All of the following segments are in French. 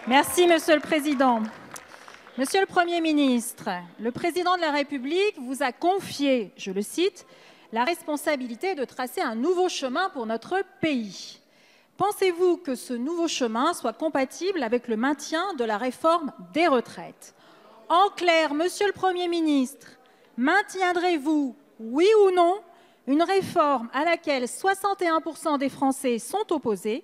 Merci, Monsieur le Président. Monsieur le Premier ministre, le Président de la République vous a confié, je le cite, la responsabilité de tracer un nouveau chemin pour notre pays. Pensez-vous que ce nouveau chemin soit compatible avec le maintien de la réforme des retraites? En clair, Monsieur le Premier ministre, maintiendrez-vous, oui ou non, une réforme à laquelle 61% des Français sont opposés,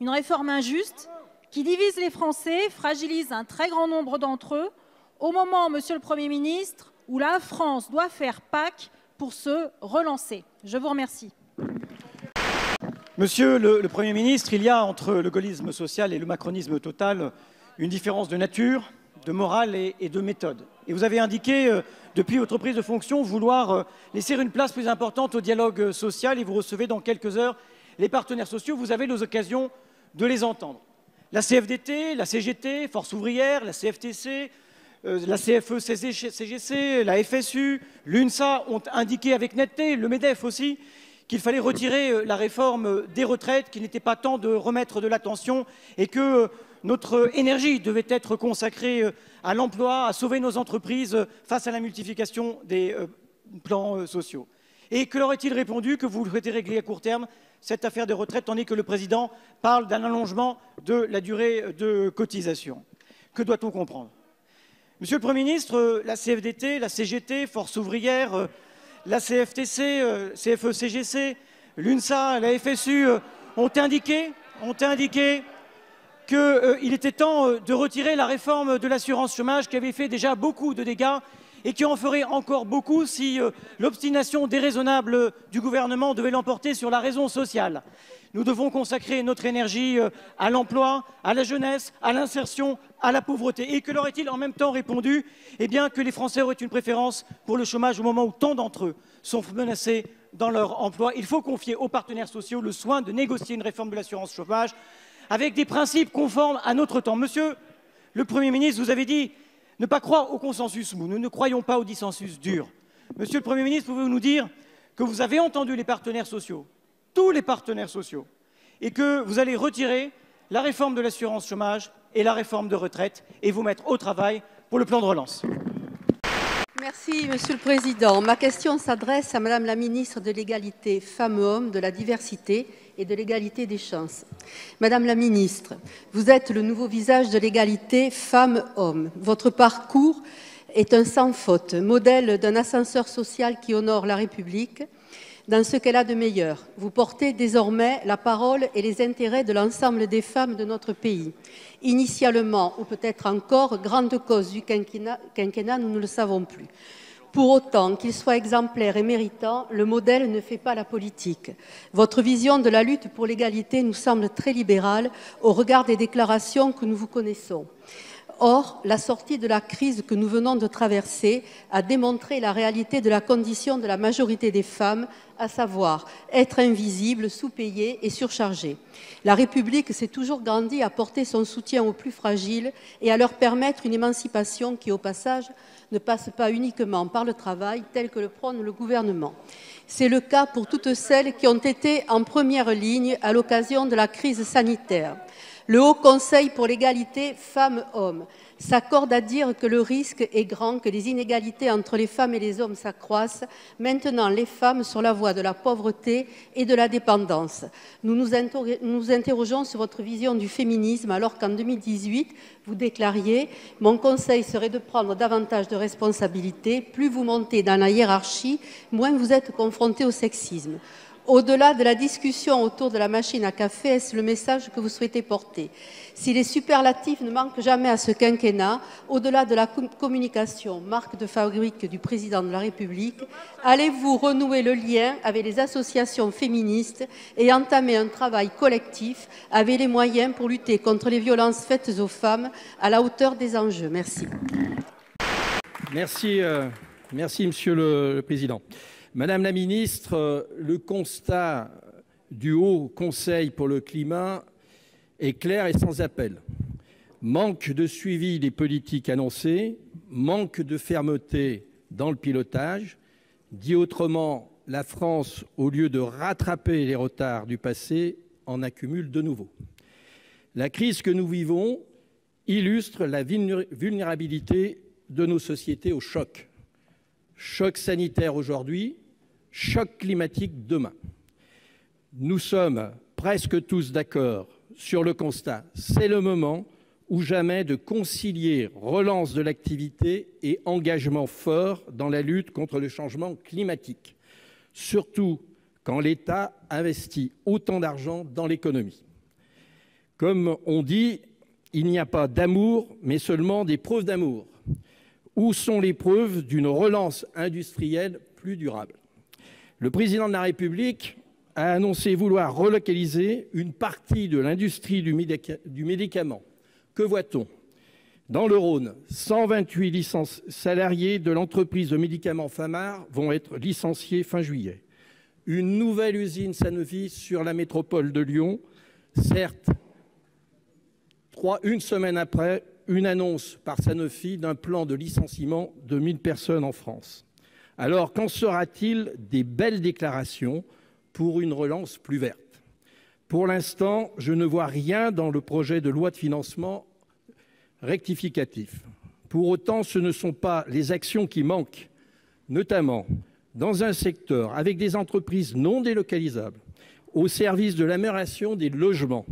une réforme injuste qui divise les Français, fragilise un très grand nombre d'entre eux, au moment, Monsieur le Premier ministre, où la France doit faire Pâques pour se relancer? Je vous remercie. Monsieur le Premier ministre, il y a entre le gaullisme social et le macronisme total une différence de nature, de morale et de méthode. Et vous avez indiqué, depuis votre prise de fonction, vouloir laisser une place plus importante au dialogue social et vous recevez dans quelques heures les partenaires sociaux. Vous avez l'occasion de les entendre. La CFDT, la CGT, Force ouvrière, la CFTC, la CFE-CGC, la FSU, l'UNSA ont indiqué avec netteté, le MEDEF aussi, qu'il fallait retirer la réforme des retraites, qu'il n'était pas temps de remettre de l'attention et que notre énergie devait être consacrée à l'emploi, à sauver nos entreprises face à la multiplication des plans sociaux. Et que leur est-il répondu? Que vous souhaitez régler à court terme cette affaire des retraites, tandis que le Président parle d'un allongement de la durée de cotisation. Que doit-on comprendre? Monsieur le Premier ministre, la CFDT, la CGT, Force ouvrière, la CFTC, CFE-CGC, l'UNSA, la FSU ont indiqué qu'il était temps de retirer la réforme de l'assurance chômage qui avait fait déjà beaucoup de dégâts et qui en ferait encore beaucoup si l'obstination déraisonnable du gouvernement devait l'emporter sur la raison sociale. Nous devons consacrer notre énergie à l'emploi, à la jeunesse, à l'insertion, à la pauvreté. Et que leur est-il en même temps répondu? Eh bien, que les Français auraient une préférence pour le chômage au moment où tant d'entre eux sont menacés dans leur emploi. Il faut confier aux partenaires sociaux le soin de négocier une réforme de l'assurance chômage avec des principes conformes à notre temps. Monsieur le Premier ministre, vous avez dit ne pas croire au consensus mou. Nous ne croyons pas au dissensus dur. Monsieur le Premier ministre, pouvez-vous nous dire que vous avez entendu les partenaires sociaux, tous les partenaires sociaux, et que vous allez retirer la réforme de l'assurance chômage et la réforme de retraite et vous mettre au travail pour le plan de relance? Merci, Monsieur le Président. Ma question s'adresse à Madame la ministre de l'Égalité femmes-hommes, de la diversité et de l'égalité des chances. Madame la ministre, vous êtes le nouveau visage de l'égalité femmes-hommes. Votre parcours est un sans faute, modèle d'un ascenseur social qui honore la République dans ce qu'elle a de meilleur. Vous portez désormais la parole et les intérêts de l'ensemble des femmes de notre pays. Initialement, ou peut-être encore, grande cause du quinquennat, nous ne le savons plus. Pour autant qu'il soit exemplaire et méritant, le modèle ne fait pas la politique. Votre vision de la lutte pour l'égalité nous semble très libérale au regard des déclarations que nous vous connaissons. Or, la sortie de la crise que nous venons de traverser a démontré la réalité de la condition de la majorité des femmes, à savoir être invisibles, sous-payées et surchargées. La République s'est toujours grandie à porter son soutien aux plus fragiles et à leur permettre une émancipation qui, au passage, ne passe pas uniquement par le travail, tel que le prône le gouvernement. C'est le cas pour toutes celles qui ont été en première ligne à l'occasion de la crise sanitaire. Le Haut Conseil pour l'égalité femmes-hommes s'accorde à dire que le risque est grand que les inégalités entre les femmes et les hommes s'accroissent, maintenant les femmes sur la voie de la pauvreté et de la dépendance. Nous nous interrogeons sur votre vision du féminisme alors qu'en 2018, vous déclariez « Mon conseil serait de prendre davantage de responsabilités. Plus vous montez dans la hiérarchie, moins vous êtes confrontés au sexisme ». Au-delà de la discussion autour de la machine à café, est-ce le message que vous souhaitez porter? Si les superlatifs ne manquent jamais à ce quinquennat, au-delà de la communication, marque de fabrique du Président de la République, allez-vous renouer le lien avec les associations féministes et entamer un travail collectif avec les moyens pour lutter contre les violences faites aux femmes à la hauteur des enjeux? Merci. Merci, Monsieur le Président. Madame la ministre, le constat du Haut Conseil pour le climat est clair et sans appel. Manque de suivi des politiques annoncées, manque de fermeté dans le pilotage. Dit autrement, la France, au lieu de rattraper les retards du passé, en accumule de nouveaux. La crise que nous vivons illustre la vulnérabilité de nos sociétés au choc. Choc sanitaire aujourd'hui, choc climatique demain. Nous sommes presque tous d'accord sur le constat. C'est le moment ou jamais de concilier relance de l'activité et engagement fort dans la lutte contre le changement climatique, surtout quand l'État investit autant d'argent dans l'économie. Comme on dit, il n'y a pas d'amour, mais seulement des preuves d'amour. Où sont les preuves d'une relance industrielle plus durable? Le président de la République a annoncé vouloir relocaliser une partie de l'industrie du médicament. Que voit-on? Dans le Rhône, 128 salariés de l'entreprise de médicaments Famar vont être licenciés fin juillet. Une nouvelle usine Sanofi sur la métropole de Lyon, certes, une semaine après, une annonce par Sanofi d'un plan de licenciement de 1000 personnes en France. Alors, qu'en sera-t-il des belles déclarations pour une relance plus verte? Pour l'instant, je ne vois rien dans le projet de loi de financement rectificatif. Pour autant, ce ne sont pas les actions qui manquent, notamment dans un secteur avec des entreprises non délocalisables, au service de l'amélioration des logements,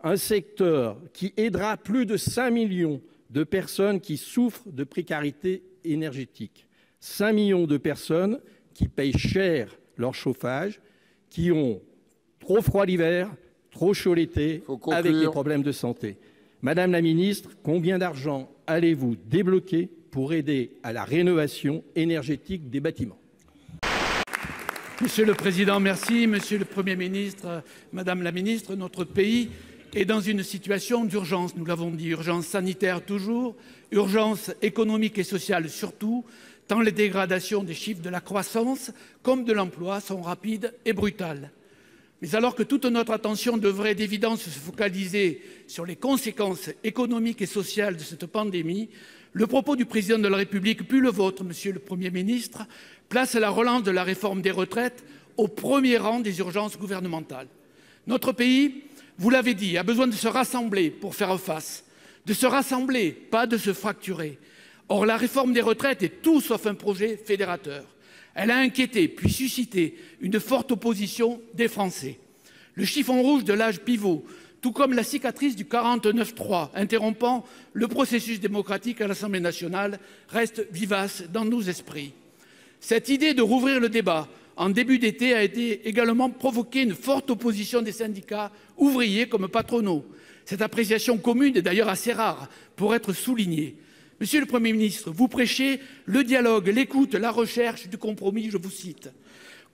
un secteur qui aidera plus de 5 millions de personnes qui souffrent de précarité énergétique, 5 millions de personnes qui payent cher leur chauffage, qui ont trop froid l'hiver, trop chaud l'été, avec des problèmes de santé. Madame la ministre, combien d'argent allez-vous débloquer pour aider à la rénovation énergétique des bâtiments? Monsieur le Président, merci. Monsieur le Premier ministre, Madame la ministre, notre pays est dans une situation d'urgence, nous l'avons dit, urgence sanitaire toujours, urgence économique et sociale surtout, tant les dégradations des chiffres de la croissance comme de l'emploi sont rapides et brutales. Mais alors que toute notre attention devrait d'évidence se focaliser sur les conséquences économiques et sociales de cette pandémie, le propos du Président de la République, puis le vôtre, Monsieur le Premier ministre, place la relance de la réforme des retraites au premier rang des urgences gouvernementales. Notre pays, vous l'avez dit, a besoin de se rassembler pour faire face, de se rassembler, pas de se fracturer. Or, la réforme des retraites est tout sauf un projet fédérateur. Elle a inquiété puis suscité une forte opposition des Français. Le chiffon rouge de l'âge pivot, tout comme la cicatrice du 49.3 interrompant le processus démocratique à l'Assemblée nationale, reste vivace dans nos esprits. Cette idée de rouvrir le débat en début d'été a également provoqué une forte opposition des syndicats ouvriers comme patronaux. Cette appréciation commune est d'ailleurs assez rare pour être soulignée. Monsieur le Premier ministre, vous prêchez le dialogue, l'écoute, la recherche du compromis, je vous cite.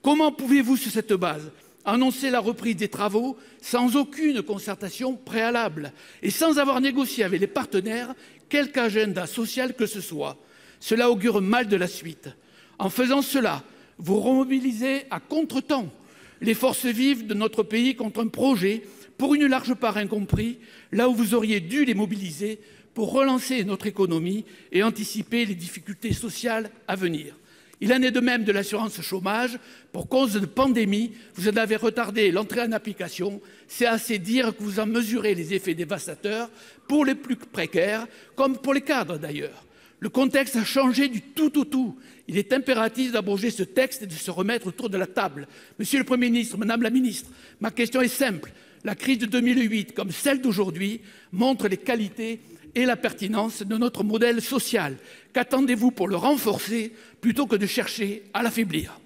Comment pouvez-vous, sur cette base, annoncer la reprise des travaux sans aucune concertation préalable et sans avoir négocié avec les partenaires quelque agenda social que ce soit? Cela augure mal de la suite. En faisant cela, vous remobilisez à contretemps les forces vives de notre pays contre un projet, pour une large part incompris, là où vous auriez dû les mobiliser pour relancer notre économie et anticiper les difficultés sociales à venir. Il en est de même de l'assurance chômage. Pour cause de pandémie, vous en avez retardé l'entrée en application. C'est assez dire que vous en mesurez les effets dévastateurs pour les plus précaires, comme pour les cadres d'ailleurs. Le contexte a changé du tout au tout. Il est impératif d'abroger ce texte et de se remettre autour de la table. Monsieur le Premier ministre, Madame la Ministre, ma question est simple. La crise de 2008, comme celle d'aujourd'hui, montre les qualités et la pertinence de notre modèle social. Qu'attendez-vous pour le renforcer plutôt que de chercher à l'affaiblir?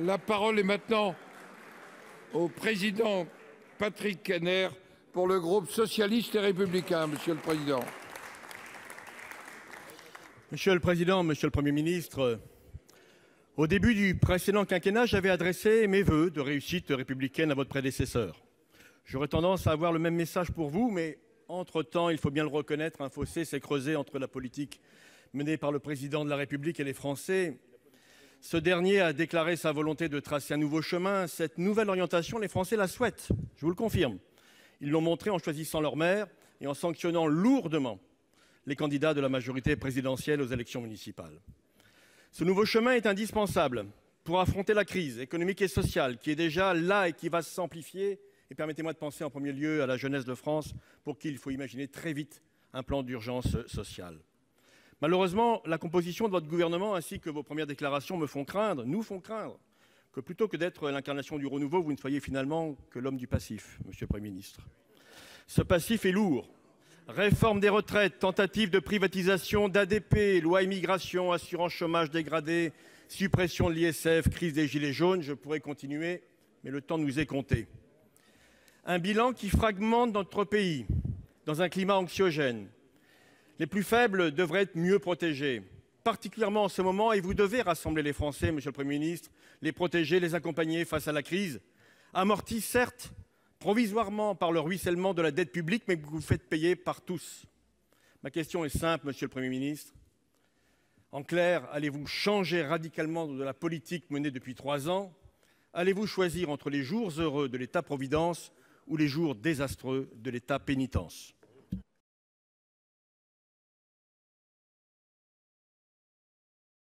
La parole est maintenant au président Patrick Kanner pour le groupe socialiste et républicain. Monsieur le Président. Monsieur le Président, Monsieur le Premier ministre, au début du précédent quinquennat, j'avais adressé mes vœux de réussite républicaine à votre prédécesseur. J'aurais tendance à avoir le même message pour vous, mais entre-temps, il faut bien le reconnaître, un fossé s'est creusé entre la politique menée par le Président de la République et les Français. Ce dernier a déclaré sa volonté de tracer un nouveau chemin. Cette nouvelle orientation, les Français la souhaitent, je vous le confirme. Ils l'ont montré en choisissant leur maire et en sanctionnant lourdement les candidats de la majorité présidentielle aux élections municipales. Ce nouveau chemin est indispensable pour affronter la crise économique et sociale qui est déjà là et qui va s'amplifier Et permettez-moi de penser en premier lieu à la jeunesse de France, pour qui il faut imaginer très vite un plan d'urgence sociale. Malheureusement, la composition de votre gouvernement ainsi que vos premières déclarations nous font craindre que plutôt que d'être l'incarnation du renouveau, vous ne soyez finalement que l'homme du passif, Monsieur le Premier ministre. Ce passif est lourd. Réforme des retraites, tentative de privatisation d'ADP, loi immigration, assurance chômage dégradé, suppression de l'ISF, crise des gilets jaunes, je pourrais continuer, mais le temps nous est compté. Un bilan qui fragmente notre pays dans un climat anxiogène. Les plus faibles devraient être mieux protégés, particulièrement en ce moment, et vous devez rassembler les Français, Monsieur le Premier ministre, les protéger, les accompagner face à la crise, amortie certes provisoirement par le ruissellement de la dette publique, mais que vous faites payer par tous. Ma question est simple, Monsieur le Premier ministre. En clair, allez-vous changer radicalement de la politique menée depuis 3 ans? Allez-vous choisir entre les jours heureux de l'État-providence ou les jours désastreux de l'État-pénitence?